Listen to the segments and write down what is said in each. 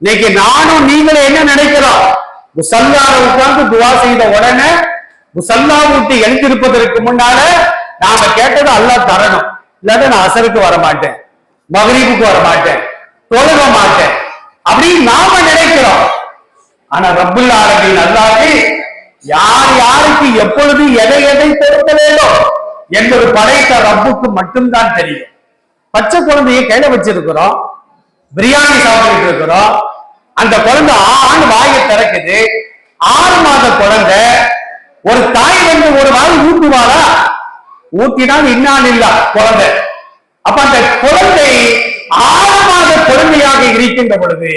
இன்னைக்கு நானும் நீங்களும் என்ன நினைக்கிறோம்? முசல்லால உட்கார்ந்து துவா செய்த உடனே முசல்லா விட்டு எழுந்திருப்பதற்கு முன்னால நாம கேட்டது அல்லாஹ் தரணும், இல்லாத நான் அசருக்கு வர மாட்டேன், மகரீபுக்கு வர மாட்டேன், தொழுக மாட்டேன் அப்படின்னு நாம நினைக்கிறோம். ஆனா ரப்புல் ஆலமீன் அல்லாஹ் யார் யாருக்கு எப்பொழுது எதை எதை கொடுக்க வேண்டும் என்பது படைத்த ரப்புக்கு மட்டும்தான் தெரியும். பச்சை குழந்தையை கையில வச்சிருக்கிறோம், பிரியாணி சாப்பிட்டு இருக்கிறோம், அந்த குழந்தை ஆண் வாயை திறக்குது. 6 மாத குழந்தை, ஒரு தாய் வந்து ஒரு வாய் ஊட்டுவாரா? ஊட்டினால் இன்னால் இல்ல குழந்தை. அப்ப அந்த குழந்தை 6 மாத குழந்தையாக இருக்கின்ற பொழுது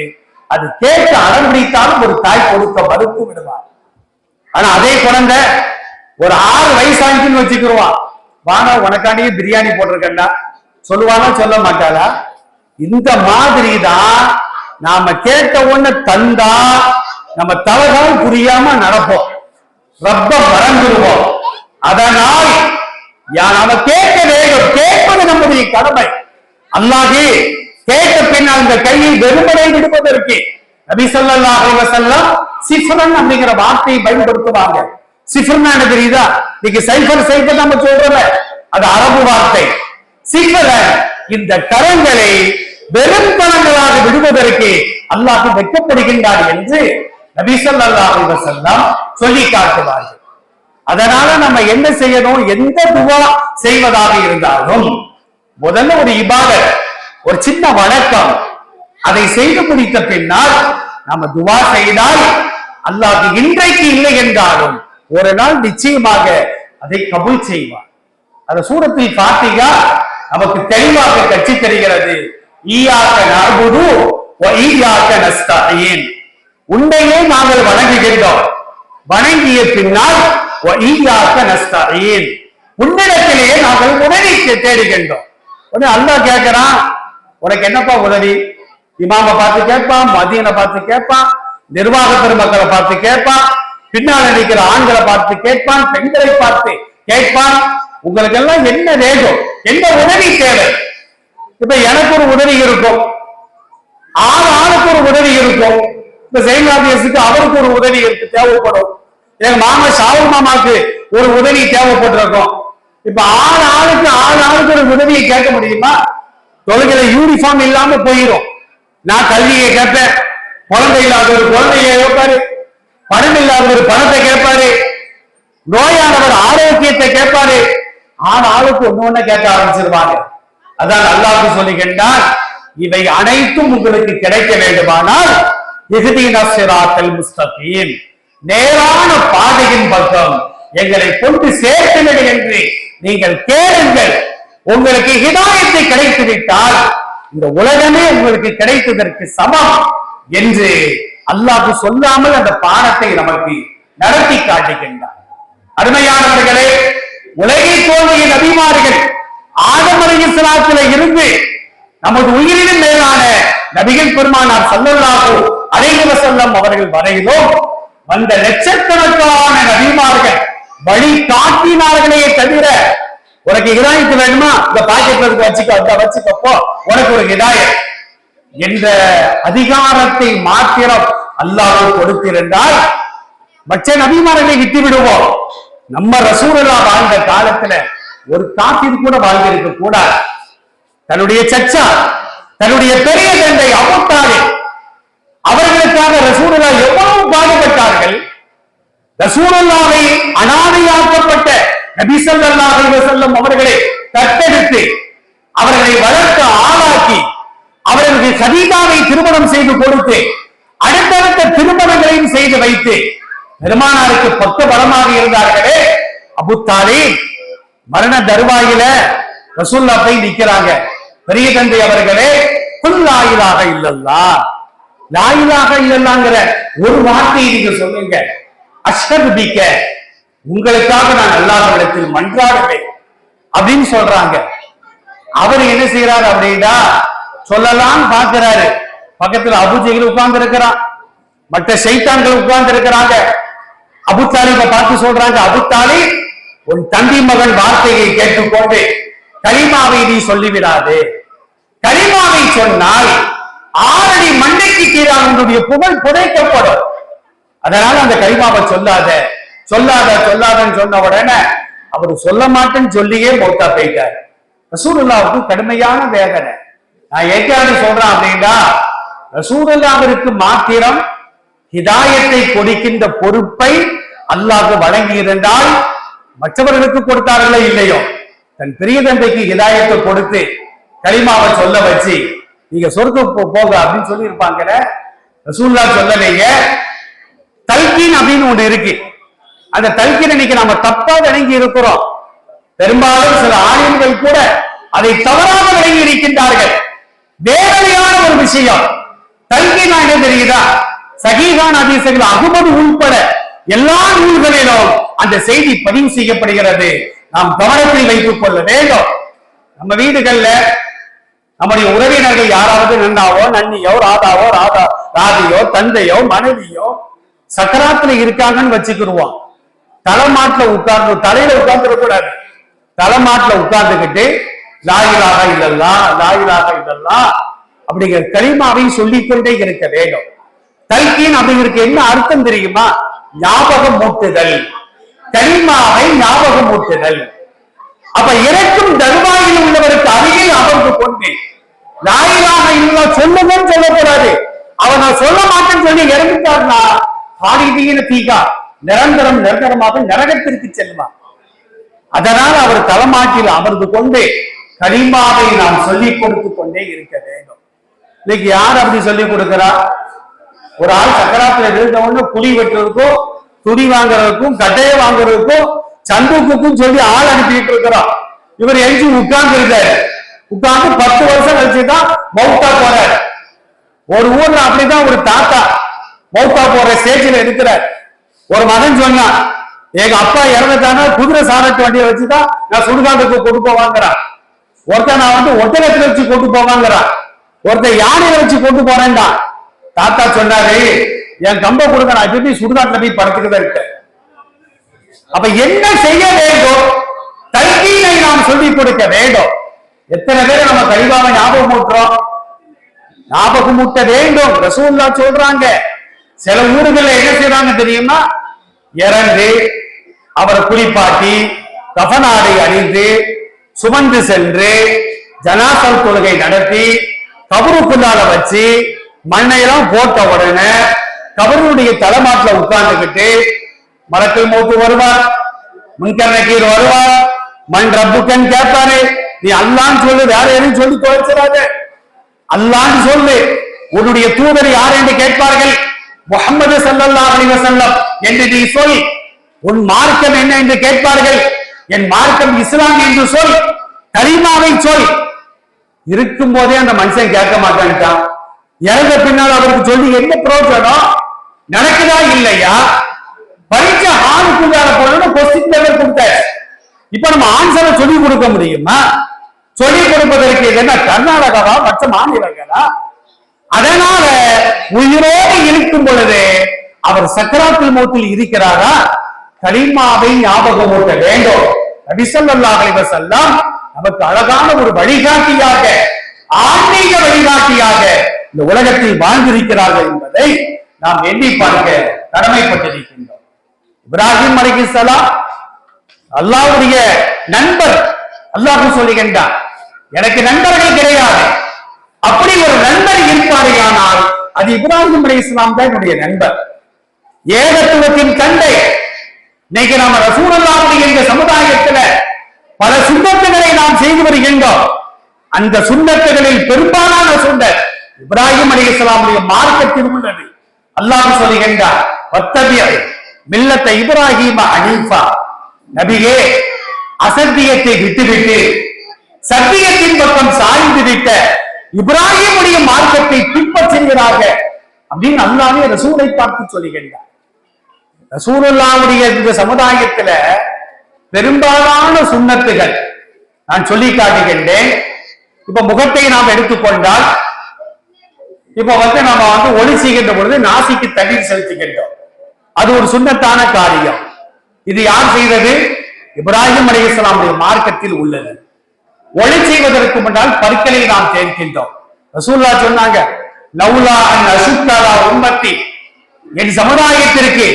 அது கேட்டு அடம் பிடித்தாலும் ஒரு தாய் கொடுக்க மறுத்து விடுவார். ஆனா அதே குழந்தை ஒரு 6 வயசாகின்னு வச்சுக்கிடுவான், வாங்க உனக்காண்டியே பிரியாணி போட்டிருக்கா சொல்லுவானா சொல்ல மாட்டாளா? இந்த மாதிரி தான் நாம கேட்ட ஒண்ணு தந்தா நம்ம தலகால் புரியாம நடப்போம், ரப்ப மறந்துடுவோம். அதனால் நாம கேட்க வேண்டும், கேட்பது நம்முடைய கடமை. அல்லாஹ் கேட்ட பின்னால் அந்த கையை வெறுமனை விடுவதற்கு நபி ஸல்லல்லாஹு அலைஹி வஸல்லம் சிஃப்ரன் அப்படிங்கிற வார்த்தையை பயன்படுத்துவாங்க. சிஃப்ரன் என்ன தெரியுதா? இன்னைக்கு சைஃபர் சைஃபர் நம்ம சொல்றோம், அது அரபு வார்த்தை. சிஃப்ரன் இந்த கரங்களை வெறும் கரங்களாக விடுவதற்கு அல்லாஹ் வெட்கப்படுகின்றார் என்று நபி ஸல்லல்லாஹு அலைஹி வஸல்லம் சொல்லி காட்டுவார்கள். அதனால நம்ம என்ன செய்யணும்? எந்த துவா செய்வதாக இருந்தாலும் முதல்ல ஒரு இபாதத், ஒரு சின்ன வணக்கம், அதை செய்து முடித்த பின்னால் நம்ம துவா செய்தால் அல்லாஹ் இன்றைக்கு இல்லை என்றாலும் ஒரு நாள் நிச்சயமாக அதை கபூல் செய்வார். அந்த சூரத்தில் ஃபாத்திஹா நமக்கு தெளிவாக கட்சி தருகிறது. ஈயாக நஅபுது வ ஈயாக நஸ்தஈன், உன்னையே நாங்கள் வணங்குகின்றோம், வணங்கிய பின்னால் வ ஈயாக நஸ்தஈன், உன்னிடத்திலேயே நாங்கள் உதவி தேடுகின்றோம். உடனே அல்லாஹ் கேட்கிறான், உனக்கு என்னப்பா உதவி? இமாம பார்த்து கேட்பான், மதியனை பார்த்து கேட்பான், நிர்வாக பெருமக்களை பார்த்து கேட்பான், பின்னால் நிற்கிற ஆண்களை பார்த்து கேட்பான், பெண்களை பார்த்து கேட்பான். உங்களுக்கு எல்லாம் என்ன வேண்டும், என்ன உதவி தேவை? இப்ப எனக்கு ஒரு உதவி இருக்கும், 6 ஆளுக்கு ஒரு உதவி இருக்கும். இப்ப ஜெயிலாபியஸுக்கு அவருக்கு ஒரு உதவி இருக்கு தேவைப்படும், எங்க மாமா ஷாவுல் மாமாக்கு ஒரு உதவி தேவைப்பட்டிருக்கும். இப்ப 6 ஆளுக்கு ஒரு உதவியை கேட்க முடியுமா? தொழுகையில யூனிஃபார்ம் இல்லாம போயிடும். நான் கல்வியை கேட்பேன், குழந்தை இல்லாத ஒரு குழந்தையை கேட்பாரு, பணம் இல்லாத ஒரு பணத்தை கேட்பாரு, நோயானவர் ஆரோக்கியத்தை கேட்பாரு. 6 ஆளுக்கு ஒண்ணு கேட்க ஆரம்பிச்சிருவாங்க. அதான் அல்லாஹ் சொல்லுகின்றான், இவை அனைத்தும் உங்களுக்கு கிடைக்க வேண்டுமானால் இஹ்தினஸ் ஸிராத்தல் முஸ்தகீம், நேரான பாதையின் பக்கம் எங்களை கொண்டு சேர்த்துவிடு என்று நீங்கள் கேளுங்கள். உங்களுக்கு ஹிதாயத்தை கிடைத்து விட்டால் இந்த உலகமே உங்களுக்கு கிடைத்ததற்கு சமம் என்று அல்லாஹ் சொல்லாமல் அந்த பாடத்தை நமக்கு நடத்தி காட்டுகின்றார். அருமையானவர்களே, உலகை தோன்றிய நபிமார்கள் ஆதம் அலைஹிஸ்ஸலாத்தில இருந்து நமது உயிரினும் மேலான நபிகள் பெருமானார் ஸல்லல்லாஹு அலைஹி வஸல்லம் அவர்கள் வரையிலும் வந்த லட்சக்கணக்கான நபிமார்கள் வழி காட்டினார்களே தவிர, உனக்கு ஹிதாயத் வேணுமா, இந்த பாக்கெட்ல இருக்கு வச்சுக்கப்போ உனக்கு ஒரு ஹிதாயத் என்ற அதிகாரத்தை மாத்திரம் அல்லாஹ் கொடுத்திருந்தால் மற்ற நபிமார்களை விட்டு விடுவோம். நம்ம ரசூலுல்லாஹ் வாழ்ந்த காலத்துல ஒரு காஃபிர் கூட வாழ்ந்திருக்க கூடாது. தன்னுடைய சச்சா, தன்னுடைய பெரிய தந்தை அபூ தாலிப் அவர்களுக்காக ரசூலுல்லாஹ் எவ்வளவு பாடுபட்டார்கள். ரசூலுல்லாஹை அனாதையாக்கப்பட்ட நபி ஸல்லல்லாஹு அலைஹி வஸல்லம் அவர்களை தத்தெடுத்து அவர்களை வளர்க்க ஆளாக்கி அவர்களுக்கு கதீஜாவை திருமணம் செய்து கொடுத்து அடுத்தடுத்த திருமணங்களையும் செய்து வைத்து பெருமானாருக்கு பக்க பலமாக இருந்தார்களே அபூ தாலிப் மரண தருவாயில ரசூலுல்லாஹ் போய் நிக்கிறாங்க. பெரிய தந்தை அவர்களே, குல் லா இலாஹ இல்லல்லாஹ், லா இலாஹ இல்லல்லாஹ்ங்கற ஒரு வார்த்தையை நீங்க சொல்லுங்க, அஷ்ஹது பிக்க, உங்களுக்காக நான் அல்லாஹ்விடத்தில் மன்றாடுவேன் அப்படின்னு சொல்றாங்க. அவர் என்ன செய்யறாரு அப்படின்னா சொல்லலாம் பாக்குறாரு. பக்கத்துல அபூ ஜஹல் உட்கார்ந்து இருக்கிறான், மற்ற ஷைத்தான்கள் உட்கார்ந்து இருக்கிறாங்க. அபூ தாலிபை பார்த்து சொல்றாங்க, அபூ தாலிப், உன் தம்பி மகன் வார்த்தையை கேட்டுக்கொண்டு கலிமாவை நீ சொல்லிவிடாது. கலிமாவை சொன்னால் 6 அடி மண்டைக்கு கீழாக உன்னுடைய புகழ் புதைக்கப்படும். அதனால அந்த கலிமாவை சொல்லாத சொல்லாத சொல்லாதன்னு சொன்ன உடனே அவர் சொல்ல மாட்டேன்னு சொல்லியே மௌத்தா போயிட்டார். ரசூலுல்லாவுக்கு கடுமையான வேதனை. நான் ஏற்காடு சொல்றேன் அப்படின்னா, ரசூலுல்லாவிற்கு மாத்திரம் ஹிதாயத்தை கொடுக்கின்ற பொறுப்பை அல்லாஹ் வழங்கி இருந்தால் மற்றவர்களுக்கு கொடுத்தார்களோ இல்லையோ, தன் பெரிய தந்தைக்கு ஹிதாயத்தை கொடுத்து கலிமாவை சொல்ல வச்சு நீங்க சொர்க்க போக அப்படின்னு சொல்லி இருப்பாங்க. ரசூலுல்லாஹ் சொல்லலைங்க. தல்கீன் அப்படின்னு ஒண்ணு இருக்கு. அந்த தல்கீன் இன்னைக்கு நம்ம தப்பா விளங்கி இருக்கிறோம். பெரும்பாலும் சில ஆலிம்கள் கூட அதை தவறாக விளங்கி இருக்கின்றார்கள். வேதனையான ஒரு விஷயம். தல்கீன் என்ன தெரியுதா? சஹீஹான ஹதீஸ்கள் அஹ்மது உள்பட எல்லா நூல்களிலும் அந்த செய்தி பதிவு செய்யப்படுகிறது. நாம் கவனத்தில் வைத்துக் கொள்ள வேண்டும். நம்ம வீடுகள்ல நம்முடைய உறவினர்கள் யாராவது நன்னாவோ நன்னியோ ராதாவோ ராதியோ தந்தையோ மனைவியோ சக்கராத்துல இருக்காங்கன்னு வச்சுக்கிடுவோம். தலைமாட்டுல உட்கார்ந்து தலையில உட்கார்ந்துட கூடாது. தலைமாட்டுல உட்கார்ந்துகிட்டு லாயிலாக இல்லல்லா லாயிலாக இல்லல்லா அப்படிங்கிற கலிமாவை சொல்லிக்கொண்டே இருக்க வேண்டும். தல்கீன் அப்படிங்கிறதுக்கு என்ன அர்த்தம் தெரியுமா? ஞாபகம் மூட்டுதல். கலிமாவை ஞாபகம் மூட்டுதல். அப்ப இறக்கும் தருவாயில் உள்ளவருக்கு அருகில் அமர்ந்து கொண்டு லாயிலாக இல்லல்லா சொல்லுங்கன்னு சொல்லக்கூடாது. அவன் சொல்ல மாட்டேன்னு சொல்லி இறந்துட்டார்னா தீகா நிரந்தரமாக நரகத்திற்கு செல்வார். அதனால் அவர் தலைமாட்டில் அமர்ந்து கொண்டு கலிமாவை நாம் சொல்லிக் கொடுத்து கொண்டே இருக்க வேண்டும். இன்னைக்கு யார் அப்படி சொல்லிக் கொடுக்கிறா? ஒரு ஆள் சக்கராத்துல இருந்தவொன்னு புலி வெட்டுறதுக்கும் துணி வாங்குறதுக்கும் கட்டையை வாங்குறதுக்கும் சந்தூக்குக்கும் சொல்லி ஆள் அனுப்பிட்டு இருக்கிறோம். இவர் எஞ்சி உட்கார்ந்து இருக்காரு. உட்கார்ந்து 10 வருஷம் கழிச்சுதான் மௌத்தா போறாரு. ஒரு ஊர்ல அப்படிதான் ஒரு தாத்தா மௌத்தா போற ஸ்டேஜ்ல இருக்கிறார். ஒரு மகன் சொன்னா, எங்க அப்பா இறந்துட்டானா குதிரை சாரட்டு வண்டியை வச்சுதான் நான் சுடுகாட்டுக்கு கொண்டு போவாங்கிறான். ஒருத்தன் நான் ஒட்டகத்துல வச்சு கொண்டு போவாங்கிறான். ஒருத்தன் யானையில வச்சு கொண்டு போறேன்டா. தாத்தா சொன்னாரு, என் கம்ப கொடுக்க நான் எப்படி சுடுகாட்டுல போய் படுத்துக்கிதான் இருக்கேன். அப்ப என்ன செய்ய வேண்டும்? தல்கீனை நாம் சொல்லிக் கொடுக்க வேண்டும். எத்தனை பேரை நம்ம கலிமாவை ஞாபகம் ஊட்டுறோம்? ஞாபகம் ஊட்ட வேண்டும். ரசூலுல்லாஹ் சொல்றாங்க. சில ஊர்கள்ல என்ன செய்யறாங்க தெரியுமா? இறந்து அவரை குளிப்பாட்டி கஃனாடை அணிந்து சுமந்து சென்று ஜனாசல் தொழுகை நடத்தி கபருக்குள்ளால வச்சு மண்ணையெல்லாம் போட்ட உடனே கபருடைய தலைமாட்டில் உட்கார்ந்துகிட்டு மலக்குல் மௌத் வருவார், முன்கர் நக்கீர் வருவார், மண் ரப்புக்கன் கேட்பாரு. நீ அல்லான்னு சொல்லு, வேற எதுவும் சொல்லி தொலைச்சிடாத, அல்லான்னு சொல்லு. உன்னுடைய தூதர் யார் என்று கேட்பார்கள். முஹம்மது ஸல்லல்லாஹு அலைஹி வஸல்லம் என்று நீ சொல். உன் மார்க்கம் என்ன என்று கேட்பார்கள். என் மார்க்கம் இஸ்லாம் என்று சொல். கலிமாவை சொல். இருக்கும் போதே அந்த மனுஷன் கேட்க மாட்டான்ட்டான். இறந்த பின்னால் அவருக்கு சொல்லி என்ன பிரயோஜனம்? நடக்குதா இல்லையா? பரீட்சை ஆணுக்குள்ளார போனோம்னா கொஸ்டின் பேப்பர் கொடுத்தாரு. இப்ப நம்ம ஆன்சரை சொல்லி கொடுக்க முடியுமா? சொல்லிக் கொடுப்பதற்கு என்ன கர்நாடகாவா மற்ற மாநிலங்களா? அதனால உயிரோடு இருக்கும் பொழுது அவர் சக்கராத்துல் மௌத்தில் இருக்கிறாரா? கலிமாவை ஞாபகம் ஊட்ட வேண்டும். நபி ஸல்லல்லாஹு அலைஹி வஸல்லம் நமக்கு அழகான ஒரு வழிகாட்டியாக, ஆன்மீக வழிகாட்டியாக இந்த உலகத்தில் வாழ்ந்திருக்கிறார்கள் என்பதை நாம் எண்ணி பார்க்க கடமைப்பட்டிருக்கின்றோம். இப்ராஹிம் அலைஹிஸ்ஸலாம் அல்லாஹ்வுடைய நண்பர். அல்லாஹ் சொல்லுகின்றார், எனக்கு நண்பர்கள் கிடையாது. அப்படி ஒரு நண்பர் இருப்பாரையானால் அது இப்ராஹிம் அலைஹிஸ்ஸலாம் தான் என்னுடைய நண்பர். ஏகத்துவத்தின் தந்தை. இன்னைக்கு நாம ரசூலுல்லாஹ்வுடைய இந்த சமுதாயத்துல பல சுன்னத்துகளை நாம் செய்து வருகின்றோம். அந்த சுன்னத்துகளில் பெரும்பாலான சுன்னத் இப்ராஹிம் அலைஹிஸ்ஸலாமுடைய மார்க்கத்தில் உள்ளது. அல்லாஹ் சொல்லுகின்றார், வத்தபிய மில்லத்த இப்ராஹிம ஹனீஃபா. நபியே, அசத்தியத்தை விட்டுவிட்டு சத்தியத்தின் பக்கம் சாய்ந்து விட்ட இப்ராஹிமுடைய மார்க்கத்தை பின்பற்றுகிறார்கள் அப்படின்னு அல்லாஹ்வே ரசூலை பார்த்து சொல்லுகின்றார். ரசூலுல்லாஹ்வுடைய இந்த சமுதாயத்துல பெரும்பாலான சுன்னத்துகள் நான் சொல்லி காட்டுகின்றேன். இப்ப முகத்தை நாம் எடுத்துக்கொண்டால், இப்ப நம்ம ஒளி செய்கின்ற பொழுது நாசிக்கு தண்ணீர் செலுத்துகின்றோம். அது ஒரு சுன்னத்தான காரியம். இது யார் செய்தது? இப்ராஹிம் அலைஹிஸ்ஸலாமுடைய மார்க்கத்தில் உள்ளது. ஒளி செய்வதற்கு முன்னால் பற்களை நாம் தேய்க்கின்றோம். ரசூலுல்லாஹ் சொன்னாங்க, லவ்லா அன் அசுத்தலா உம்மத்தி, என் சமுதாயத்திற்கு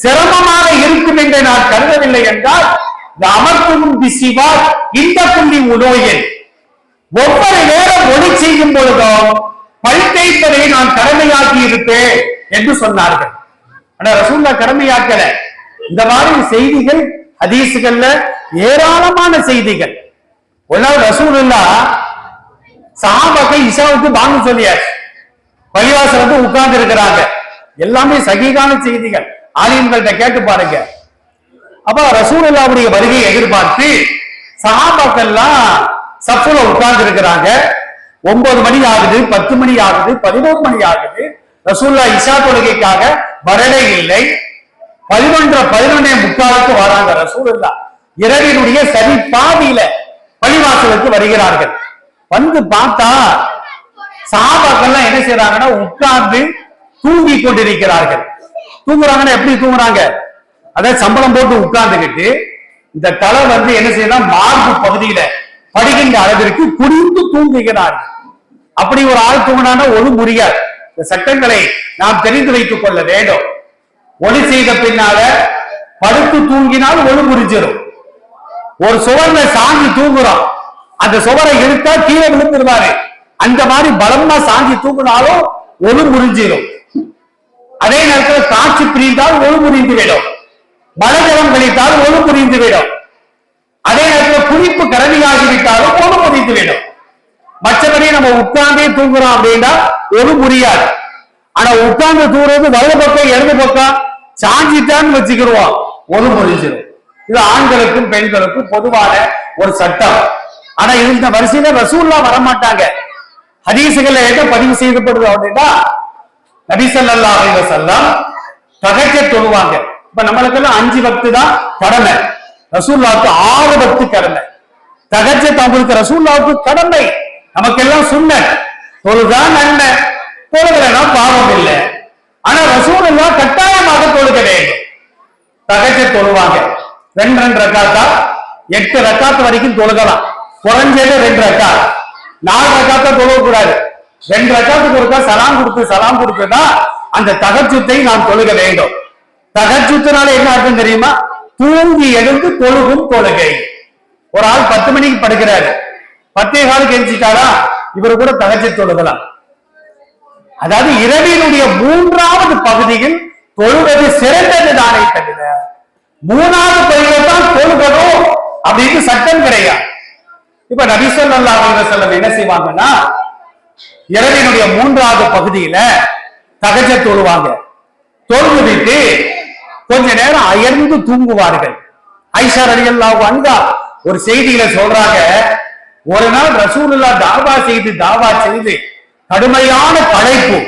சிரமமாக இருக்கும் என்று நான் கருதவில்லை என்றால் அமர்த்தும் பிசிவா இந்த புள்ளி உணோயன், ஒவ்வொரு நேரம் ஒளி செய்யும் பொழுதும் பல் தேய்ப்பதை நான் கடமையாக்கி இருப்பேன் என்று சொன்னார்கள். ஆனா ரசூல்லா கடமையாக்கல. இந்த மாதிரி செய்திகள் ஹதீசுகள்ல ஏராளமான செய்திகள். ரசூலுல்லா சஹாபாக்கள் இஷாவுக்கு பாங்கு சொல்லியாச்சு, பள்ளிவாசல் வந்து உட்கார்ந்து இருக்கிறாங்க. எல்லாமே சகிகான செய்திகள், ஆலிம்கள்ட்ட கேட்டு பாருங்க. அப்ப ரசூலுல்லாவுடைய வருகையை எதிர்பார்த்து சஹாபாக்கள்லாம் சஃப்ல உட்கார்ந்து இருக்கிறாங்க. 9 மணி ஆகுது, 10 மணி ஆகுது, 11 மணி ஆகுது. ரசூலுல்லா இஷா தொழுகைக்காக வரவே இல்லை. 11:30 வராங்க ரசூலுல்லா. இரவினுடைய சரி பாதியில பள்ளிவாசலுக்கு வருகிறார்கள். வந்து பார்த்தா சஹாபாக்கள்லாம் என்ன செய்யறாங்கன்னா உட்கார்ந்து தூங்கி கொண்டிருக்கிறார்கள். தூங்குறாங்கன்னா எப்படி தூங்குறாங்க? அதாவது சம்பளம் போட்டு உட்கார்ந்துகிட்டு இந்த தலை வந்து என்ன செய்யலாம், மார்பு பகுதியில படுகின்ற அளவிற்கு குடிந்து தூங்குகிறார்கள். அப்படி ஒரு ஆள் தூங்கினான்னா ஒளி முடியாது. இந்த சட்டங்களை நாம் தெரிந்து வைத்துக் கொள்ள வேண்டும். ஒளி செய்த பின்னால படுத்து தூங்கினால் ஒளி முறிஞ்சிடும். ஒரு சுவர்ல சாஞ்சி தூங்குறோம், அந்த சுவரை இழுத்தா கீழே விழுந்துருவாரு. அந்த மாதிரி பலமா சாஞ்சி தூங்கினாலும் ஒளி முறிஞ்சிடும். அதே நேரத்தில் காட்சி பிரிந்தால் ஒளி முறிந்து விடும், மலஜலம் கழித்தால் ஒளி முறிந்து விடும். அதே நேரத்தில் குளிப்பு கடமையாகிவிட்டாலும் ஒளி முறிந்து விடும். மற்றபடி நம்ம உட்கார்ந்தே தூங்குறோம் அப்படின்னா ஒளி முறியாது. ஆனா உட்கார்ந்து தூங்குறது வலது பக்கம் இடது பக்கம் சாஞ்சிட்டான்னு வச்சுக்கிடுவோம், ஒளி முறிஞ்சிடும். இது ஆண்களுக்கும் பெண்களுக்கும் பொதுவான ஒரு சட்டம். ஆனா இந்த வரிசையில ரசூல்லா வரமாட்டாங்க. ஹதீசுகள்ல என்ன பதிவு செய்யப்படுது அப்படின்னா, நபி ஸல்லல்லாஹு அலைஹி வஸல்லம் தஹஜ்ஜத் தொழுவாங்க. இப்ப நம்மளுக்கெல்லாம் 5 வக்து தான் கடமை, ரசூலுல்லாஹ்வுக்கு 6 வக்து கடமை. தஹஜ்ஜத் அவங்களுக்கு ரசூலுல்லாஹ்வுக்கு கடமை, நமக்கெல்லாம் சுன்னத். தொழுதா நன்மை, தொழுகலைன்னா பாவம் இல்லை. ஆனா ரசூலுல்லாஹ் கட்டாயமாக தொழுக வேண்டும். தஹஜ்ஜத் தொழுவாங்க. 2 ரக்காத்தா, 8 ரக்காத்து வரைக்கும் தொழுகலாம். குறைஞ்சது 2 ரக்காத், 4 ரக்காத்தா தொழக்கூடாது. 2 ரக்காத்துக்கு ஒருக்கா சலாம் கொடுத்துதான் அந்த தஹஜ்ஜுத்தை நாம் தொழுக வேண்டும். தஹஜ்ஜுத்னால என்ன அர்த்தம் தெரியுமா? தூங்கி எழுந்து தொழுகும் தொழுகை. ஒரு ஆள் 10 மணிக்கு படுக்கிறாரு, 10:15 எழுந்திட்டாரா, இவரு கூட தஹஜ்ஜத் தொழுகலாம். அதாவது இரவினுடைய 3வது பகுதியில் தொழுவது சிறந்தது தானே தவிர 3வது பகுதியில் தான் தொழுகணும் அப்படின்னு சட்டம் கிடையாது. இப்ப நபி ஸல்லல்லாஹு அலைஹி வஸல்லம் என்ன செய்வாங்கன்னா, இரவினுடைய 3வது பகுதியில தஹஜ்ஜத் தொழுவாங்க. தொழுது விட்டு கொஞ்ச நேரம் அயர்ந்து தூங்குவார்கள். ஆயிஷா ரலியல்லாஹு அன்ஹா ஒரு செய்தியில சொல்றாங்க, ஒரு நாள் ரசூலுல்லாஹ் தாவா செய்து கடுமையான படைப்பு,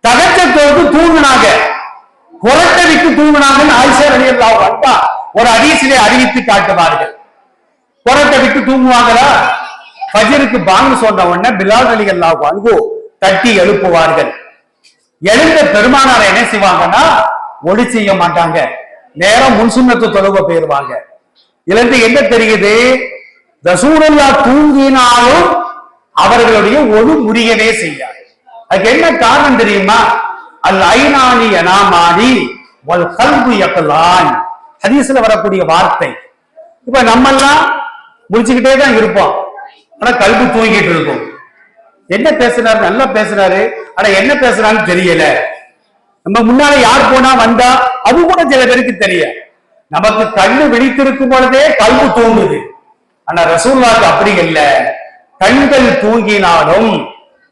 தஹஜ்ஜத் தொழுது தூங்குனாங்க, குரட்டை விட்டு தூங்குனாங்கன்னு ஆயிஷா ரலியல்லாஹு அன்ஹா ஒரு ஹதீஸிலே அறிவித்து காட்டுவார்கள். குரட்டை விட்டு தூங்குவாங்களா? ஃபஜ்ருக்கு பாங்கு சொன்ன உடனே பிலால் ரலியல்லாஹு அன்ஹு தட்டி எழுப்புவார்கள். எழுந்த பெருமானார் என்ன செய்வாங்கன்னா, ஒளி செய்ய மாட்டாங்க, நேரம் முன்சுன்னத்து தொழுவ போயிருவாங்க. இதுல என்ன தெரியுது? ரசூலுல்லாஹ் தூங்கினாலும் அவர்களுடைய ஒளி முறியவே செய்யாது. அதுக்கு என்ன காரணம் தெரியுமா? அல் ஐனானி யனாமானி வல் கல்பு யக்லான், ஹதீஸ்ல வரக்கூடிய வார்த்தை. இப்ப நம்ம எல்லாம் முடிச்சுக்கிட்டே தான் இருப்போம், ஆனா கல்பு தூங்கிட்டு இருக்கும். என்ன பேசுறாரு? நல்லா பேசுறாரு, ஆனா என்ன பேசுறான்னு தெரியல. நம்ம முன்னால யார் போனா வந்தா அது கூட சில பேருக்கு தெரியும். நமக்கு கண்ணு விழித்திருக்கும் பொழுதே கல்பு தூங்குது. ஆனா ரசூலுல்லாஹ்க்கு அப்படி இல்லை. கண்கள் தூங்கினாலும்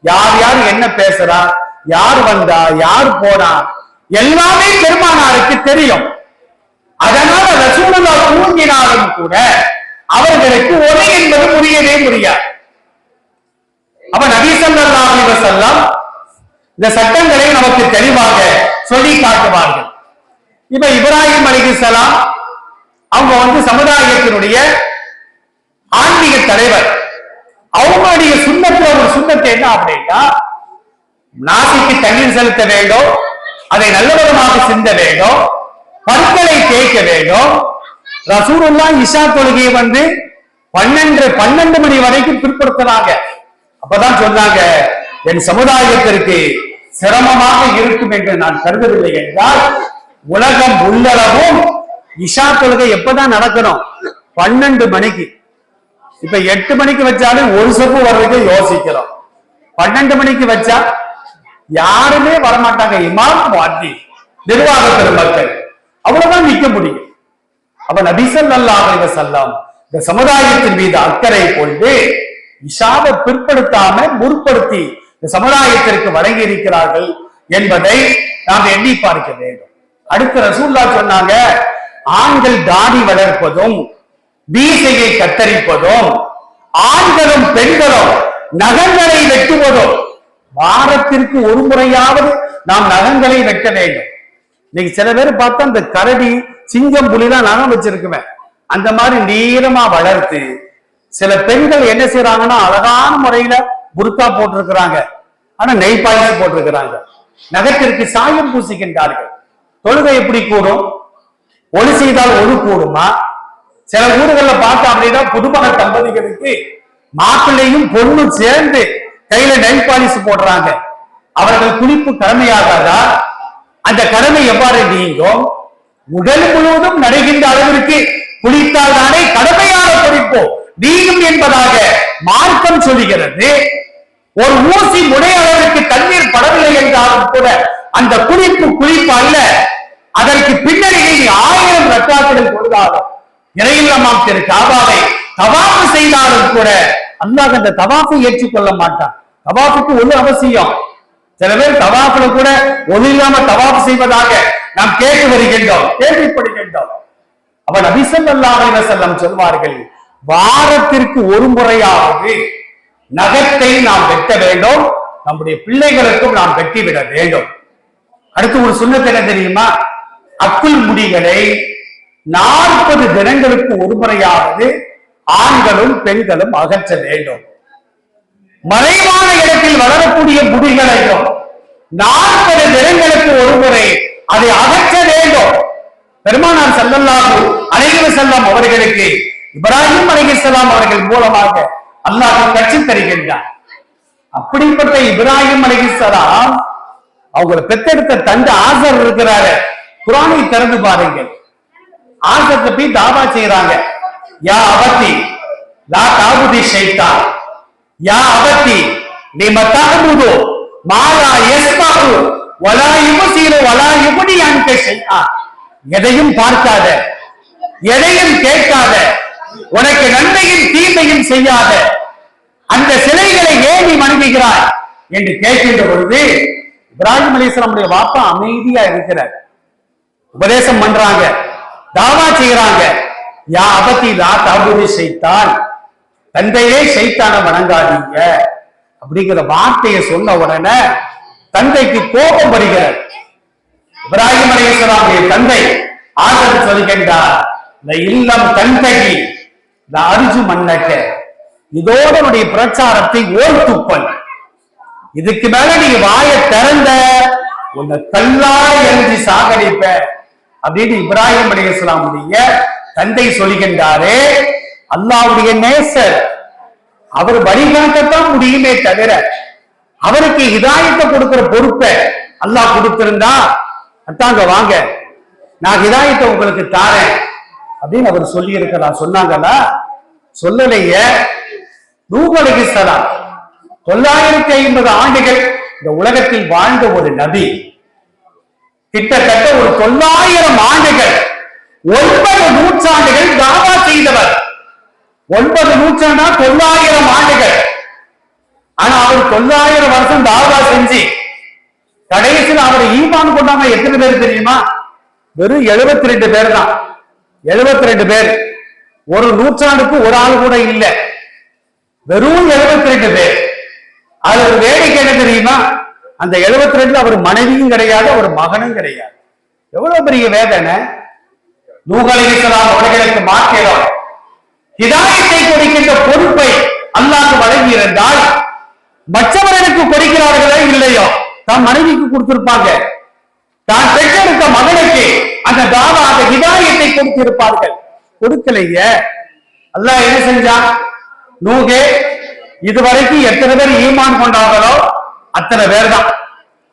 யார் யார் என்ன பேசுறா, யார் வந்தா, யார் போனா எல்லாமே பெருமானாருக்கு தெரியும். அதனால ரசூலுல்லாஹ் தூங்கினாலும் கூட அவர்களுக்கு ஒளி என்பது புரியவே முடியாது. அப்ப நபி ஸல்லல்லாஹு அலைஹி வஸல்லம் இந்த சட்டங்களை நமக்கு தெளிவாக சொல்லி காட்டுவார்கள். இப்ப இப்ராஹிம் அலைஹிஸ்ஸலாம் அவங்க சமுதாயத்தினுடைய ஆன்மீக தலைவர். அவங்களுடைய சுண்ணத்துல ஒரு சுண்ணத்தை என்ன அப்படின்னா, நாசிக்கு தண்ணீர் செலுத்த வேண்டும், அதை நல்லவிதமாக சிந்த வேண்டும், பற்களை தேய்க்க வேண்டும். ரசூலுல்லாஹ் இஷா தொழுகையை 12 மணி வரைக்கும் பிற்படுத்துறாங்க. அப்பதான் சொன்னாங்க, என் சமுதாயத்திற்கு சிரமமாக இருக்கும் என்று நான் கருதவில்லை என்றால், உலகம் உள்ளளவும் இஷா தொழுகை எப்பதான் நடக்கணும்? 12 மணிக்கு. இப்ப 8 மணிக்கு வச்சாலும் ஒரு சொப்பு வர்றதுக்கு யோசிக்கிறோம். 12 மணிக்கு வச்சா யாருமே வரமாட்டாங்க. இமாம், முஅத்தின், நிர்வாக பெருமக்கள் அவ்வளவுதான் நிக்க முடியும். அப்ப நபி ஸல்லல்லாஹு அலைஹி வஸல்லம் இந்த சமுதாயத்தின் மீது அக்கறை கொண்டு இஷாவை பிற்படுத்தாம முற்படுத்தி இந்த சமுதாயத்திற்கு வழங்கி இருக்கிறார்கள் என்பதை நாம் எண்ணி பார்க்க வேண்டும். அடுத்து ரசூலுல்லாஹ் சொன்னாங்க, ஆண்கள் தாடி வளர்ப்பதும் மீசையை கத்தரிப்பதும் ஆண்களும் பெண்களும் நகங்களை வெட்டுவதும், வாரத்திற்கு ஒரு முறையாவது நாம் நகங்களை வெட்ட வேண்டும். இன்னைக்கு சில பேர் பார்த்தா இந்த கரடி, சிங்கம், புலிலாம் நகம் வச்சிருக்குமே, அந்த மாதிரி நீளமா வளர்த்து சில பெண்கள் என்ன செய்யறாங்கன்னா அழகான முறையில புர்கா போட்டிருக்கிறாங்க, ஆனா நெய் பாலிஷ் போட்டிருக்கிறாங்க, நகத்திற்கு சாயம் பூசிக்கின்றார்கள். தொழுகை எப்படி கூடும்? ஒளி செய்தால் ஒளி கூடுமா? சில ஊர்கள்ல பார்த்தா அப்படின்னா புதுமண தம்பதிகளுக்கு மாப்பிள்ளையும் பொண்ணும் சேர்ந்து கையில நெய் பாலிஷ் போடுறாங்க. அவர்கள் குளிப்பு கடமையாகாதா? அந்த கடமை எவ்வாறு நீங்கும்? உடல் முழுவதும் நடைகின்ற அளவிற்கு குளித்தால் தானே கடமையான குளிப்போ நீங்கும் என்பதாக மார்க்கம் சொல்லுகிறது. ஒரு ஊசி முனை அளவிற்கு தண்ணீர் படவில்லை என்றாலும் கூட அந்த குளிப்பு அல்ல. அதற்கு பின்னணியில் 1000 ரக்காத்துகள் கொடுத்தாலும், இறையில்லமாம் திரு காபாவை தவாஃப் செய்தாலும் கூட அல்லாஹ் அந்த தவாஃபை ஏற்றுக்கொள்ள மாட்டான். தவாஃபுக்கு ஒரு அவசியம். சில பேர் தவாஃப்ல கூட ஒளி இல்லாம தவாஃப் செய்வதாக நாம் கேட்டு வருகின்றோம், கேள்விப்படுகின்றோம். அப்ப நபி ஸல்லல்லாஹு அலைஹி வஸல்லம் சொல்வார்கள், வாரத்திற்கு ஒரு முறையாவது நகத்தை நாம் வெட்ட வேண்டும், நம்முடைய பிள்ளைகளுக்கும் நாம் வெட்டிவிட வேண்டும். அடுத்து ஒரு சுன்னத் என்ன தெரியுமா? அக்குள் முடிகளை 40 தினங்களுக்கு ஒரு முறையாவது ஆண்களும் பெண்களும் அகற்ற வேண்டும். மறைவான இடத்தில் வளரக்கூடிய முடிகளையும் 40 தினங்களுக்கு ஒரு முறை அதை அகற்ற வேண்டும். பெருமானார் ஸல்லல்லாஹு அலைஹி வஸல்லம் அவர்களுக்கு இப்ராஹிம் அலைஹிஸ்ஸலாம் அவர்கள் மூலமாக அல்லாஹ் கற்றுத் தருகின்றார். அப்படிப்பட்ட இப்ராஹிம் அலைஹிஸ்ஸலாம் அவங்களை பெற்றெடுத்த தந்தை ஆசர் இருக்கிறாரு. குர்ஆனை திறந்து பாருங்கள். ஆசர்ட்ட போய் தாவா செய்யறாங்க. யா அபதி லா தஅபுதி ஷைத்தான், யா அபதி லிம தஅபுது மா லா யஸ்மஉ வலா யுபஸிரு வலா யுக்னி அன்க ஷைஆ. எதையும் பார்க்காத, எதையும் கேட்காத, உனக்கு நன்மையும் தீமையும் செய்யாத அந்த சிலைகளை ஏன் நீ வணங்குகிறாய் என்று கேட்கின்ற பொழுது இப்ராஹிம் அலைஹிஸ்ஸலாமுடைய வாப்பா அமைதியா இருக்கிறார். உபதேசம் பண்றாங்க, தாவா செய்யறாங்க. யா அபதி லா தஅபுதி ஷைத்தான், தந்தையே ஷைத்தான வணங்காதீங்க அப்படிங்கிற வார்த்தையை சொன்ன உடனே தந்தைக்கு கோபம் வருகிறது. இப்ராஹிம் அலைஹிஸ்ஸலாமுடைய தந்தை ஆசர் சொல்கின்றார், இந்த இல்லம் தந்தகி அரிஜு மன்னக்க, இதோட உடைய பிரச்சாரத்தை ஓர்த்துப்பல், இதுக்கு மேல நீ வாயை திறந்த உன்னை கல்லா எழுதி சாகடிப்ப அப்படின்னு இப்ராஹிம் அலைஹிஸ்ஸலாமுடைய தந்தை சொல்கின்றாரே. அல்லாஹ்வுடைய நேசர், அவர் வழிகாட்டத்தான் முடியுமே தவிர அவருக்கு ஹிதாயத்தை கொடுக்கிற பொறுப்பை அல்லாஹ் கொடுத்திருந்தா, அத்தாங்க வாங்க நான் ஹிதாயத்தை உங்களுக்கு தாரேன் அப்படின்னு அவர் சொல்லி இருக்கிறார். சொன்னாங்களா? சொல்லலையே. நூஹ் அலைஹிஸ்ஸலாம் 950 ஆண்டுகள் இந்த உலகத்தில் வாழ்ந்த ஒரு நபி, கிட்டத்தட்ட ஒரு 900 ஆண்டுகள் 9 நூற்றாண்டுகள் தாவா செய்தவர். 9 நூற்றாண்டா 900 ஆண்டுகள். ஆனா அவர் 900 வருஷம் தாவா செஞ்சு கடைசியில் அவர் ஈமான் கொண்டாங்க எத்தனை பேர் தெரியுமா? வெறும் 72 பேர் தான். 72 பேர். ஒரு நூற்றாண்டுக்கு ஒரு ஆள் கூட இல்ல, வெறும் 72 பேர். அது ஒரு வேடிக்கை என்ன தெரியுமா? அந்த 72 அவர் மனைவியும் கிடையாது, அவர் மகனும் கிடையாது. எவ்வளவு பெரிய வேதனை! நூஹ் அலைஹிஸ்ஸலாம் அவர்களுக்கு மாத்திரம் ஹிதாயத்தை கொடுக்கின்ற பொறுப்பை அல்லாஹ் வழங்கி இருந்தால் மற்றவர்களுக்கு கொடுக்கிறார்களோ இல்லையோ தம் மனைவிக்கு கொடுத்திருப்பாங்க. தான் பெற்றெடுத்த மகனுக்கு அந்த தாவா, அந்த ஹிதாயத்தை கொடுத்திருப்பார்கள். கொடுக்கலையே. அல்லாஹ் என்ன செஞ்சான்? நூஹே, இதுவரைக்கும் எத்தனை பேர் ஈமான் கொண்டாங்களோ அத்தனை பேர் தான்.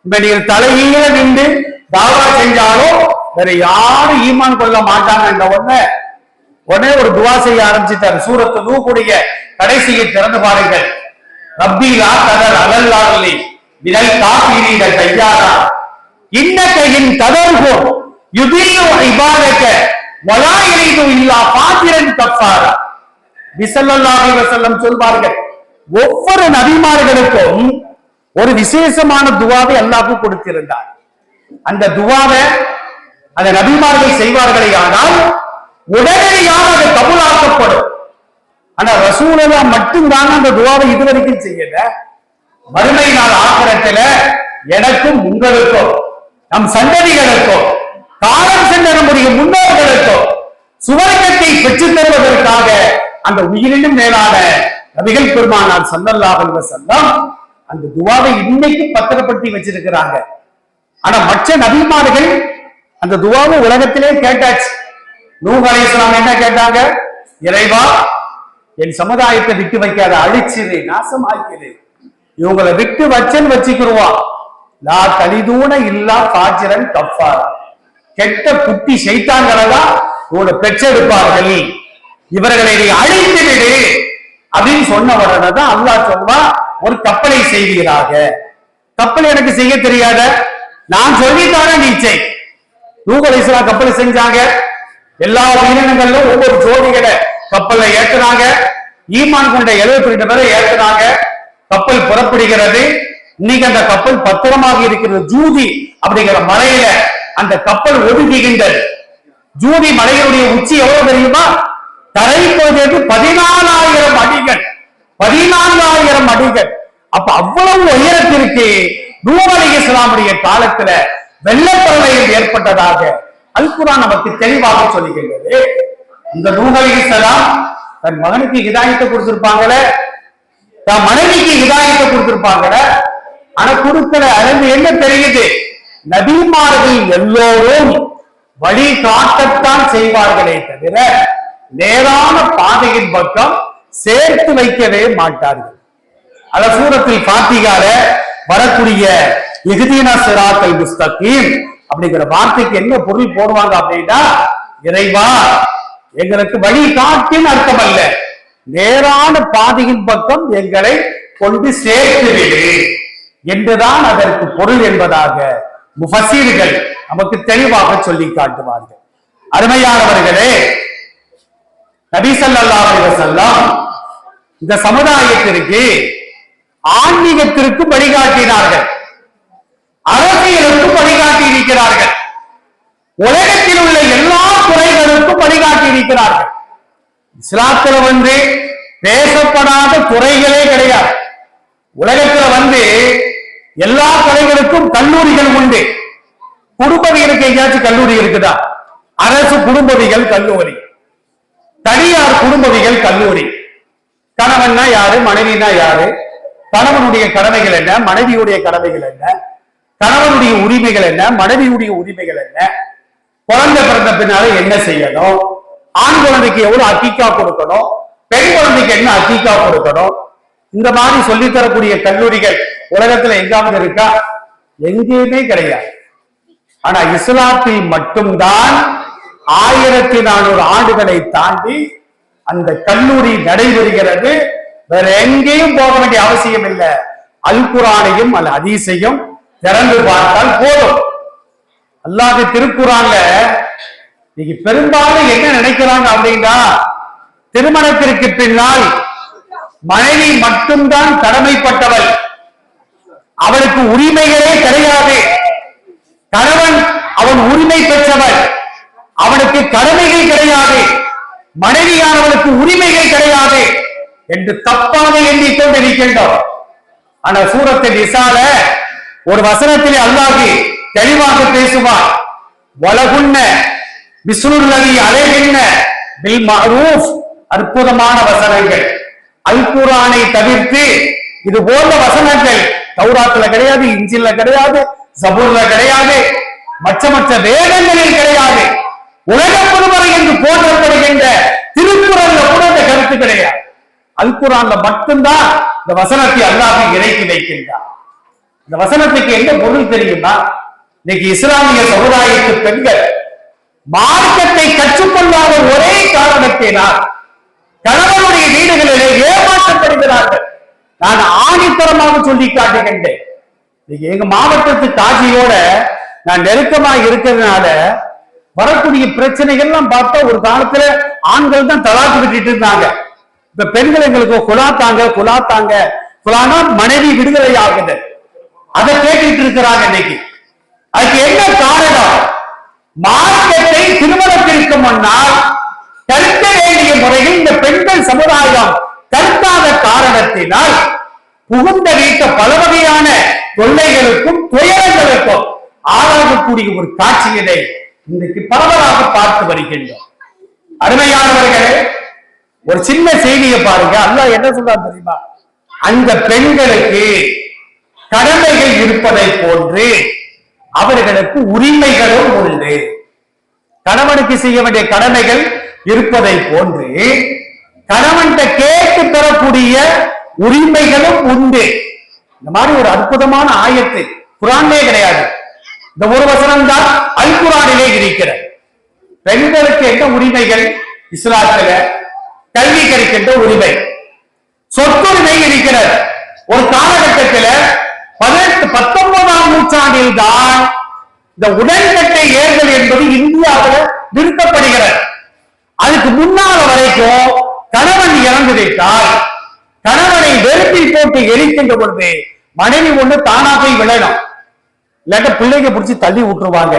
இப்ப நீங்க தலையில நின்று தாவா செஞ்சாலும் வேற யாரும் ஈமான் கொள்ள மாட்டாங்க. உடனே ஒரு துவா செய்ய ஆரம்பிச்சுட்டாரு. சூரத்து நூஹுடைய கடைசியை திறந்து பாருங்கள். ரப்பி லா ததர் அலல்லாஹி மினல் காஃபிரீன தையாரா இன்னக இன் ததர்ஹு யுதில்லு இபாதக வலா யரிது இல்லா ஃபாஜிரன் கஃபாரா. ஸல்லல்லாஹு அலைஹி வஸல்லம் சொல்வார்கள், ஒவ்வொரு நபிமார்களுக்கும் ஒரு விசேஷமான துவாவை அல்லாஹ் கொடுத்திருந்தார். அந்த துவாவை அந்த நபிமார்கள் செய்வார்களே ஆனால் உடனடியாக அது கபூலாக்கப்படும். ஆனா ரசூலுல்லாஹ் மட்டும்தான் அந்த துவாவை இதுவரைக்கும் செய்யல. மறுமை நாள் ஆகிரத்துல எனக்கும் உங்களுக்கும் நம் சந்ததிகளுக்கும் காலம் சென்ற நம்முடைய முன்னோர்களுக்கும் சுவர்க்கத்தை பெற்றுத் தருவதற்காக அந்த உயிரினும் மேலான நபிகள் பெருமானார் ஸல்லல்லாஹு அலைஹி வஸல்லம் அந்த துவாவை இன்னைக்கு பத்திரப்படுத்தி வச்சிருக்கிறாங்க. ஆனா மற்ற நபிமார்கள் அந்த துவாவை உலகத்திலே கேட்டாச்சு. நூஹ் அலைஹிஸ்ஸலாம் என்ன கேட்டாங்க? இறைவா, என் சமுதாயத்தை விட்டு வைக்காத, அழிச்சிரு, நாசமாக்கிடு. இவங்களை விட்டு வச்சன்னு வச்சுக்கிருவா. லா தலிதூன இல்லா ஃபாஜிரன் கஃபாரா. கெட்ட குட்டி ஷைத்தான்களை தான் இவங்களை பெற்றெடுப்பார்கள். இவர்களை நீ அழித்து விடு அப்படின்னு சொன்ன உடனே தான் அல்லாஹ் சொல்வா, ஒரு கப்பலை செய்வீராக. கப்பல் எனக்கு செய்ய தெரியாத, நான் சொல்லித்தானே நீ செய். நூஹ் அலைஹிஸ்ஸலாம் கப்பல் செஞ்சாங்க. எல்லா உயிரினங்களும் ஒவ்வொரு ஜோடிகளை கப்பல்ல ஏற்றுனாங்க. ஈமான் கொண்ட 72 பேரை ஏற்றுனாங்க. கப்பல் புறப்படுகிறது. இன்னைக்கு அந்த கப்பல் பத்திரமாக இருக்கிறது. ஜூதி அப்படிங்கிற மலையில அந்த கப்பல் ஒதுங்குகின்றது. ஜூதி மலையினுடைய உச்சி எவ்வளவு தெரியுமா? தரைப்பகுதிக்கு 14,000 அடிகள். 14,000 அடிகள். அப்ப அவ்வளவு உயரத்திற்கு நூஹ் அலைஹிஸ்ஸலாமுடைய காலத்துல வெள்ளப்பிரளயம் ஏற்பட்டதாக அல் குர்ஆன் நமக்கு தெளிவாக சொல்லுகின்றது. இந்த நூஹ் அலைஹிஸ்ஸலாம் தன் மகனுக்கு ஹிதாயத்தை கொடுத்திருப்பாங்களே, தன் மனைவிக்கு ஹிதாயத்தை கொடுத்திருப்பாங்களே, ஆனா கொடுக்கல. அதுல என்ன தெரியுது? நபிமார்கள் எல்லோரும் வழி காட்டத்தான் செய்வார்களே தவிர நேரான பாதையின் பக்கம் சேர்த்து வைக்கவே மாட்டார்கள். அத சூரத்தில் ஃபாத்திஹால வரக்கூடிய இஹ்தினா சிராத்தல் முஸ்தகீம் அப்படிங்கிற வார்த்தைக்கு என்ன பொருள் போடுவாங்க அப்படின்னா, இறைவா எங்களுக்கு வழி காட்டின் அர்த்தம் அல்ல, நேரான பாதையின் பக்கம் எங்களை கொண்டு சேர்த்து விடு என்றுதான் அதற்கு பொருள் என்பதாக முஃபஸீர்கள் நமக்கு தெளிவாக சொல்லி காட்டுவார்கள். அருமையானவர்களே, நபி ஸல்லல்லாஹு அலைஹி வஸல்லம் இந்த சமுதாயத்திற்கு ஆன்மீகத்திற்கு வழிகாட்டினார்கள், அரசியலுக்கும் வழிகாட்டி இருக்கிறார்கள், உலகத்தில் உள்ள எல்லா துறைகளுக்கும் வழிகாட்டி இருக்கிறார்கள். இஸ்லாத்துல பேசப்படாத துறைகளே கிடையாது. உலகத்துல எல்லா துறைகளுக்கும் கல்லூரிகள் உண்டு. குடும்பவியலுக்கு எங்கேயாச்சும் கல்லூரி இருக்குதா? அரசு குடும்பவியல் கல்லூரி, தனியார் குடும்பவியல் கல்லூரி. கணவன்னா யாரு, மனைவினா யாரு, கணவனுடைய கடமைகள் என்ன, மனைவியுடைய கடமைகள் என்ன, கணவனுடைய உரிமைகள் என்ன, மனைவியுடைய உரிமைகள் என்ன, குழந்தை பிறந்த பின்னால என்ன செய்யணும், ஆண் குழந்தைக்கு எவ்வளவு அக்கீக்கா கொடுக்கணும், பெண் குழந்தைக்கு என்ன அக்கீக்கா கொடுக்கணும், இந்த மாதிரி சொல்லித்தரக்கூடிய கல்லூரிகள் உலகத்துல எங்காவது இருக்கா? எங்கேயுமே கிடையாது. ஆனா இஸ்லாத்தில் மட்டும்தான் 1400 ஆண்டுகளை தாண்டி அந்த கல்லூரி நடைபெறுகிறது. வேற எங்கேயும் போக வேண்டிய அவசியம் இல்லை. அல் குர்ஆனையும் அல் ஹதீஸையும் திறந்து பார்த்தால் போதும். அல்லாஹ் திருக்குர்ஆன்ல நீங்க பெரும்பாலும் என்ன நினைக்கிறாங்க அப்படின்னா, திருமணத்திற்கு பின்னால் மனைவி மட்டும்தான் கடமைப்பட்டவள், அவளுக்கு உரிமைகளே கிடையாது, கணவன் அவன் உரிமை பெற்றவள், அவனுக்கு கடமைகள் கிடையாது, மனைவியானவளுக்கு உரிமைகள் கிடையாது என்று தப்பாக எண்ணிக்கொண்டிருக்கின்றோம். ஆனா சூரத்துல் நிசால ஒரு வசனத்திலே அல்லாஹ் தெளிவாக பேசுவார். வலகுன்ன பிஸ்ருல்லதி அலைஹின்ன பில் மஅரூஃப். அற்புதமான வசனங்கள். அல் குர்ஆனை தவிர்த்து இது போன்ற வசனங்கள் தௌராத்துல கிடையாது, இஞ்சில்ல கிடையாது, ஜபூர்ல கிடையாது, மற்ற வேதங்களில் கிடையாது. உலக பொதுமறை என்று போற்றப்படுகின்ற திருக்குறள்ல கூட இந்த கருத்து கிடையாது. அல் குர்ஆன்ல மட்டும்தான் இந்த வசனத்தை அல்லாஹ் இறக்கி வைக்கின்றார். இந்த வசனத்துக்கு என்ன பொருள் தெரியுமா? இன்னைக்கு இஸ்லாமிய சமுதாயத்து பெண்கள் மார்க்கத்தை கற்றுக்கொள்ளாத ஒரே காரணத்தினால் கணவனுடைய வீடுகளிலே ஏமாற்றப்படுகிறார்கள். நான் ஆணித்தரமாக சொல்லி காட்டுகின்றேன். எங்க மாவட்டத்து காட்சியோட நான் நெருக்கமாக இருக்கிறதுனால வரக்கூடிய பிரச்சனைகள்லாம் பார்த்தா ஒரு காலத்துல ஆண்கள் தான் தலாக்கு விட்டுட்டு இருந்தாங்க. இப்ப பெண்கள் எங்களுக்கு குலாத்தாங்க குலாத்தாங்க குலானா மனைவி விடுதலை ஆகுது, அதை கேட்டுட்டு இருக்கிறாங்க இன்னைக்கு. அதுக்கு என்ன காரணம்? மார்க்கத்தை திருமணத்திற்கு முன்னால் கற்க வேண்டிய முறையில் இந்த பெண்கள் சமுதாயம் கற்காத காரணத்தினால் புகுந்த வீட்ட பல வகையான தொல்லைகளுக்கும் துயரங்களுக்கும் ஆளாகக்கூடிய ஒரு காட்சியினை இன்றைக்கு பரவலாக பார்த்து வருகின்றோம். அருமையானவர்களே, ஒரு சின்ன செய்தியை பாருங்க. அல்லாஹ் என்ன சொல்றாரு தெரியுமா? அந்த பெண்களுக்கு கடமைகள் இருப்பதை போன்று அவர்களுக்கு உரிமைகளும் உண்டு. கணவனுக்கு செய்ய வேண்டிய கடமைகள் இருப்பதை போன்று கணவன் கேட்டு பெறக்கூடிய உரிமைகளும் உண்டு. இந்த மாதிரி ஒரு அற்புதமான ஆயத்து குர்ஆனிலே கிடையாது. இந்த ஒரு வசனம் தான் அல் குர்ஆனிலே இருக்கிற. பெண்களுக்கு என்ன உரிமைகள்? இஸ்லாத்துல கல்வி கிடைக்கின்ற உரிமை, சொத்துரிமை இருக்கிறது. ஒரு காலகட்டத்தில் 19ஆம் நூற்றாண்டில் தான் இந்த உடன்கட்டை ஏறுதல் என்பது இந்தியாவில் நிறுத்தப்படுகிறது. அதுக்கு முன்னால வரைக்கும் கணவன் இறந்து விட்டால் கணவனை வெறுப்பில் போட்டு எரிக்கின்ற பொழுது மனைவி ஒண்ணு தானா போய் விழணும், இல்லாட்ட பிள்ளைங்க பிடிச்சி தள்ளி விட்டுருவாங்க.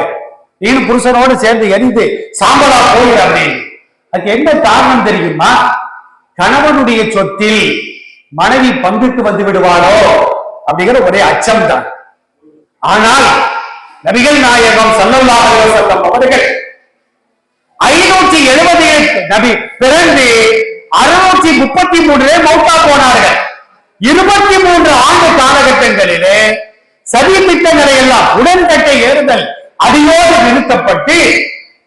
நீங்க புருஷனோடு சேர்ந்து எரிந்து சாம்பலா போயிரு அப்படின்னு. அதுக்கு என்ன காரணம் தெரியுமா? கணவனுடைய சொத்தில் மனைவி பங்குக்கு வந்து விடுவாரோ அப்படிங்கிற ஒரே அச்சம் தான். ஆனால் நபிகள் நாயகம் ஸல்லல்லாஹு அலைஹி வஸல்லம் அவர்கள் 570 நபி பிறந்து 633 மௌத்தா போனார்கள். 23 ஆண்டு காலகட்டங்களிலே சதி திட்டங்களை எல்லாம் உடன்கட்டை ஏறுதல் அடியோடு நிறுத்தப்பட்டு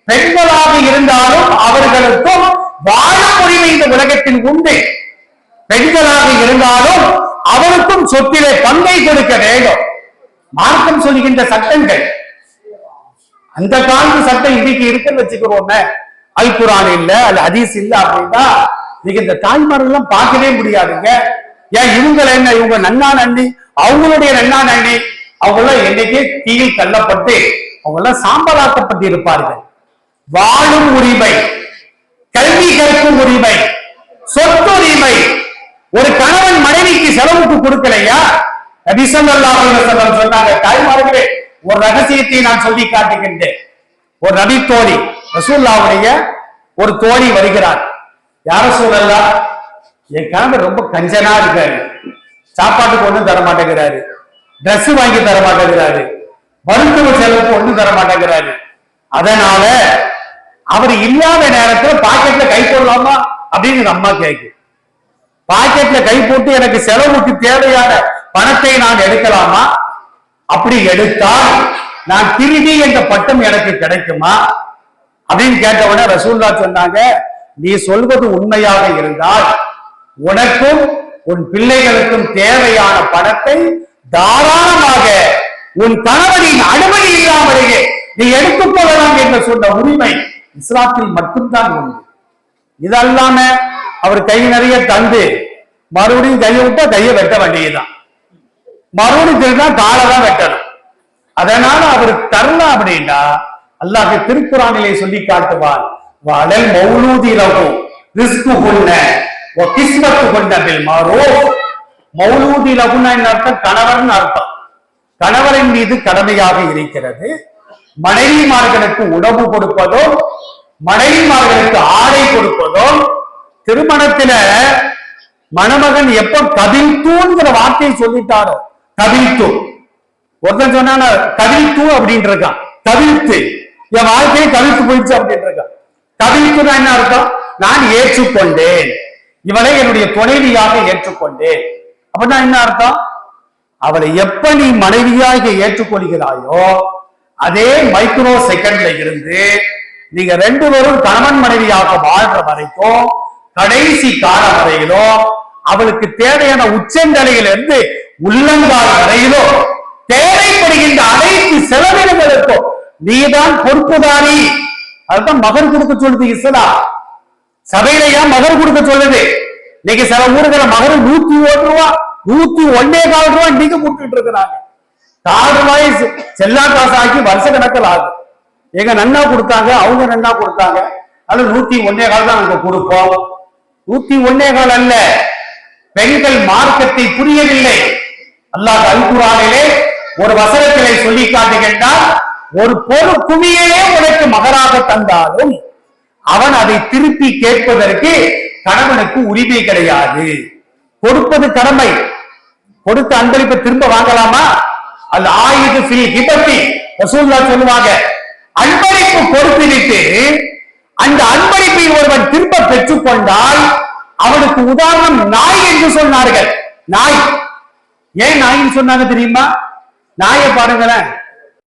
பெண்களாக இருந்தாலும் அவர்களுக்கும் வாழும் உரிமை இந்த உலகத்தில் உண்டு. பெண்களாக இருந்தாலும் அவருக்கும் சொத்திலே பங்கை கொடுக்க வேண்டும். மார்க்கம் சொல்லுகின்ற சட்டங்கள் அந்த காலத்து சட்டம் இன்னைக்கு இருக்குன்னு வச்சுக்கிறோம். அல் குர்ஆன் இல்ல, அல் ஹதீஸ் இல்ல அப்படின்னா நீங்க இந்த தாய்மார்கள் எல்லாம் பார்க்கவே முடியாதுங்க. ஏன் இவங்களை என்ன, இவங்க நன்னா நன்னி அவங்களுடைய நன்னா நன்னி அவங்க எல்லாம் என்னைக்கே தீயில் தள்ளப்பட்டு அவங்க எல்லாம் சாம்பலாக்கப்பட்டு இருப்பார்கள். வாழும் உரிமை, கல்வி கற்கும் உரிமை, சொத்துரிமை. ஒரு கணவன் மனைவிக்கு செலவுக்கு கொடுக்கலையா? நபி ஸல்லல்லாஹு அலைஹி வஸல்லம் சொன்னாங்க, தாய்மார்களே ஒரு ரகசியத்தை நான் சொல்லி காட்டுகின்றேன். ஒரு நபி தோழி ரசூலுல்லாஹ்வுடைய ஒரு தோழி வருகிறார். யார ரசூலல்லாஹ், என் கணவர் ரொம்ப கஞ்சனா இருக்காரு, சாப்பாட்டுக்கு ஒண்ணும் தர மாட்டேங்கிறாரு, டிரெஸ் வாங்கி தர மாட்டேங்கிறாரு, மருத்துவ செலவுக்கு ஒண்ணும் தர மாட்டேங்கிறாரு, அதனால அவர் இல்லாத நேரத்துல பாக்கெட்ல கை போடலாமா அப்படின்னு அம்மா கேட்கு. பாக்கெட்ல கை போட்டு எனக்கு செலவுக்கு தேவையான பணத்தை நான் எடுக்கலாமா? அப்படி எடுத்தால் நான் திருடி என்ற பட்டம் எனக்கு கிடைக்குமா அப்படின்னு கேட்டவுடனே ரசூலுல்லாஹ் சொன்னாங்க, நீ சொல்வது உண்மையாக இருந்தால் உனக்கும் உன் பிள்ளைகளுக்கும் தேவையான பணத்தை தாராளமாக உன் கணவனின் அனுமதி இல்லாமலேயே நீ எடுத்துக் கொள்ளலாம் என்று சொன்ன உரிமை இஸ்லாத்தில் மட்டும்தான் உண்டு. இதல்லாம அவர் கை நிறைய தந்து மறுபடியும் கையை விட்டா கையை வெட்ட வேண்டியதுதான், மறுபடியும் திருடா காலை தான் வெட்டணும். அதனால அவர் தரல அப்படின்னா அல்லாஹ் திருக்குர்ஆனிலே சொல்லி காட்டுவான், வலல் மௌலூதி லஹு ரிஸ்குஹுன்ன வ கிஸ்வத்துஹுன்ன பில் மஅரூஃப். மௌலூதி லஹுன்னா என்ன அர்த்தம்? கணவன் அர்த்தம். கணவரின் மீது கடமையாக இருக்கிறது மனைவிமார்களுக்கு உணவு கொடுப்பதும் மனைவிமார்களுக்கு ஆடை கொடுப்பதும். திருமணத்தில மணமகன் எப்ப கபில்தூங்கிற வார்த்தையை சொல்லிட்டாரோ, கபில்து ஒருத்தன் சொன்னா கபில்து அப்படின்னு இருக்கான், கவிழ்த்து என் வாழ்க்கையை கவிழ்த்து போயிடுச்சு அப்படின்னு இருக்கான். கவிழ்த்துனா என்ன அர்த்தம்? நான் ஏற்றுக்கொண்டேன், இவளை என்னுடைய துணைவியாக ஏற்றுக்கொண்டேன். அப்படின்னா என்ன அர்த்தம்? அவளை எப்ப நீ மனைவியாக ஏற்றுக்கொள்கிறாயோ அதே மைக்ரோ செகண்ட்ல இருந்து நீங்க ரெண்டு பேரும் கணவன் மனைவியாக வாழ்ற வரைக்கும் கடைசி காலம் வரையிலும் அவளுக்கு தேவையான உச்சந்தலையிலிருந்து உள்ளங்கால் வரையிலும் தேவைப்படுகின்ற அனைத்து செலவினங்களுக்கும் நீதான் பொறுப்புதாரி. அதுதான் மகர் கொடுக்க சொல்லுது இஸ்லாம். சபையில மகர் கொடுக்க சொல்லுது. இன்னைக்கு சில ஊர்களை மகர் 101 ரூபா 101.25 ரூபா இன்னைக்கு கொடுத்துட்டு இருக்கிறாங்க. 4 ரூபாய் செல்லா காசு ஆக்கி வருஷ கணக்கில் ஆகும். எங்க நன்னா கொடுத்தாங்க, அவங்க நன்னா கொடுத்தாங்க, அது 101.25 தான் நாங்க கொடுப்போம். 101.25 அல்ல. பெண்கள் மார்க்கத்தை புரியவில்லை. அல்லாஹ் அல் குர்ஆனிலே ஒரு வசனத்திலே சொல்லி காட்டுகின்றார், ஒரு பொரு குவியையே உனக்கு மகராக தந்தாலும் அவன் அதை திருப்பி கேட்பதற்கு கணவனுக்கு உரிமை கிடையாது. கொடுப்பது கடமை. கொடுத்த அன்பளிப்பை திரும்ப வாங்கலாமா? அது ஆயுது ஃபில் ஹிபத்தி ரசூலுல்லாஹ் சொல்லுவாங்க. அன்பளிப்பு கொடுத்துவிட்டு அந்த அன்பளிப்பை ஒருவன் திரும்ப பெற்றுக் கொண்டால் அவனுக்கு உதாரணம் நாய் என்று சொன்னார்கள். நாய் ஏன் நாயின்னு சொன்னாங்க தெரியுமா? நாயை பாருங்களேன்,